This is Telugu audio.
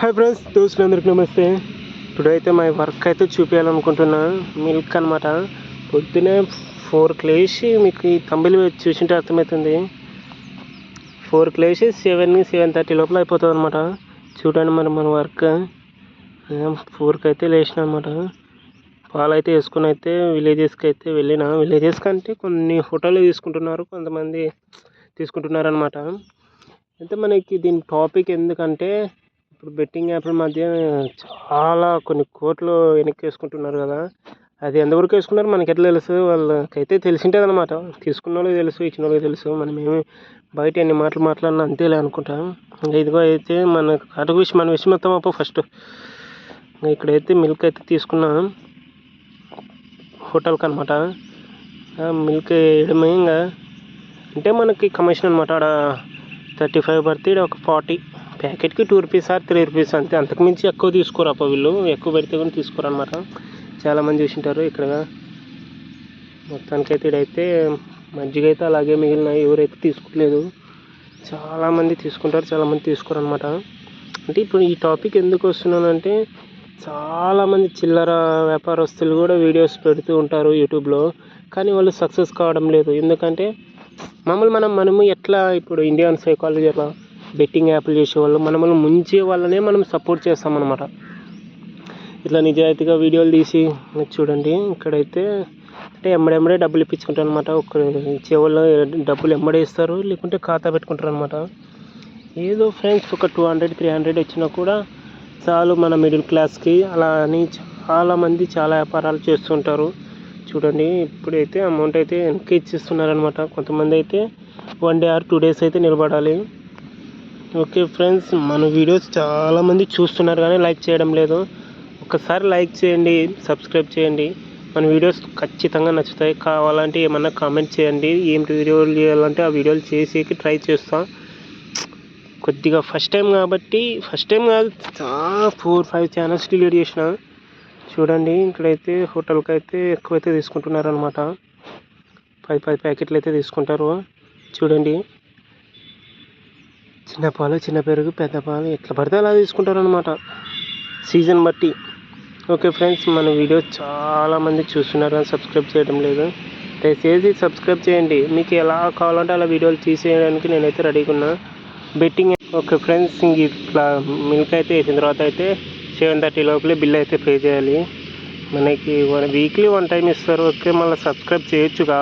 హాయ్ ఫ్రెండ్స్, దోస్తులందరికీ నమస్తే. టుడే అయితే మా వర్క్ అయితే చూపించాలనుకుంటున్నా. మిల్క్ అనమాట. పొద్దునే 4కి లేచి మీకు ఈ తంబిల్ చూసింటే అర్థమవుతుంది. 4కి లేచి 7:30 లోపల అయిపోతుంది అనమాట. చూడండి మరి మన వర్క్. 4కి అయితే లేచిన అనమాట. పాలు అయితే వేసుకుని అయితే విలేజెస్కి అయితే వెళ్ళిన. విలేజెస్కి అంటే కొన్ని హోటల్లో తీసుకుంటున్నారు, కొంతమంది తీసుకుంటున్నారు అనమాట. అయితే మనకి దీని టాపిక్ ఎందుకంటే, ఇప్పుడు బెట్టింగ్ యాప్ల మధ్య చాలా కొన్ని కోట్లు వెనక్కి వేసుకుంటున్నారు కదా. అది ఎంతవరకు వేసుకున్నారు మనకి ఎట్లా తెలుసు? వాళ్ళకైతే తెలిసింటుంది అనమాట. తీసుకున్న వాళ్ళకి తెలుసు, ఇచ్చిన వాళ్ళకి తెలుసు. మనం ఏమి బయట ఎన్ని మాటలు మాట్లాడినా అంతేలే అనుకుంటాం. ఇంకా ఇదిగో అయితే మన అటు విషయం మన విషయం మొత్తం అప్ప ఫస్ట్ ఇక్కడైతే మిల్క్ అయితే తీసుకున్నాం హోటల్కి అనమాట. మిల్క్ వేయడమే ఇంకా అంటే మనకి కమిషన్ అనమాట. ఆడ 35 పడితే ఒక 40 ప్యాకెట్కి 2 రూపీస్ ఆర్ 3 రూపీస్ అంతే. అంతకుమించి ఎక్కువ తీసుకోరు అప్ప వీళ్ళు. ఎక్కువ పెడితే కూడా తీసుకోరు అనమాట. చాలామంది చూసింటారు ఇక్కడ. మొత్తానికైతే ఇదైతే మజ్జిగ అయితే అలాగే మిగిలినాయి, ఎవరైతే తీసుకోలేదు. చాలామంది తీసుకుంటారు, చాలామంది తీసుకోరు అనమాట. అంటే ఇప్పుడు ఈ టాపిక్ ఎందుకు వస్తున్నానంటే, చాలామంది చిల్లర వ్యాపారస్తులు కూడా వీడియోస్ పెడుతూ ఉంటారు యూట్యూబ్లో, కానీ వాళ్ళు సక్సెస్ కావడం లేదు. ఎందుకంటే మనము ఎట్లా ఇప్పుడు ఇండియన్ సైకాలజీ అట్లా బెట్టింగ్ యాప్లు చేసేవాళ్ళు మనల్ని ముంచే వాళ్ళనే మనం సపోర్ట్ చేస్తామన్నమాట. ఇట్లా నిజాయితీగా వీడియోలు తీసి చూడండి. ఇక్కడైతే అంటే ఎమ్మడెమ్మడే డబ్బులు ఇప్పించుకుంటారు అనమాట. ఒక ఇచ్చేవాళ్ళు డబ్బులు ఎమ్మడే ఇస్తారు, లేకుంటే ఖాతా పెట్టుకుంటారు అనమాట. ఏదో ఫ్రెండ్స్ ఒక 200-300 వచ్చినా కూడా చాలు మన మిడిల్ క్లాస్కి. అలా అని చాలామంది చాలా వ్యాపారాలు చేస్తుంటారు. చూడండి, ఇప్పుడైతే అమౌంట్ అయితే వెనక్కి ఇచ్చిస్తున్నారనమాట. కొంతమంది అయితే 1 డే ఆర్ 2 డేస్ అయితే నిలబడాలి. ఓకే ఫ్రెండ్స్, మన వీడియోస్ చాలామంది చూస్తున్నారు కానీ లైక్ చేయడం లేదు. ఒకసారి లైక్ చేయండి, సబ్స్క్రైబ్ చేయండి. మన వీడియోస్ ఖచ్చితంగా నచ్చుతాయి. కావాలంటే ఏమన్నా కామెంట్ చేయండి. ఏంటి వీడియోలు చేయాలంటే ఆ వీడియోలు చేసేకి ట్రై చేస్తా. కొద్దిగా ఫస్ట్ టైం కాబట్టి, ఫస్ట్ టైం కాదు, చాలా 4-5 ఛానల్స్ డిలీట్ చేసిన. చూడండి, ఇక్కడైతే హోటల్కి అయితే ఎక్కువైతే తీసుకుంటున్నారు అనమాట. 10 ప్యాకెట్లు అయితే తీసుకుంటారు. చూడండి, చిన్న పాలు, చిన్న పెరుగు, పెద్ద పాలు ఎట్లా పడితే అలా తీసుకుంటారు అనమాట, సీజన్ బట్టి. ఓకే ఫ్రెండ్స్, మన వీడియో చాలామంది చూస్తున్నారు కానీ సబ్స్క్రైబ్ చేయడం లేదు. దయచేసి సబ్స్క్రైబ్ చేయండి. మీకు ఎలా కావాలంటే అలా వీడియోలు తీసేయడానికి నేనైతే రెడీగా ఉన్నా. బెట్టింగ్ ఓకే ఫ్రెండ్స్, ఇట్లా మిల్క్ అయితే వేసిన తర్వాత అయితే 7:30 లోపలే బిల్ అయితే పే చేయాలి. మనకి వీక్లీ 1 టైం ఇస్తారు. ఓకే, మళ్ళీ సబ్స్క్రైబ్ చేయొచ్చుగా.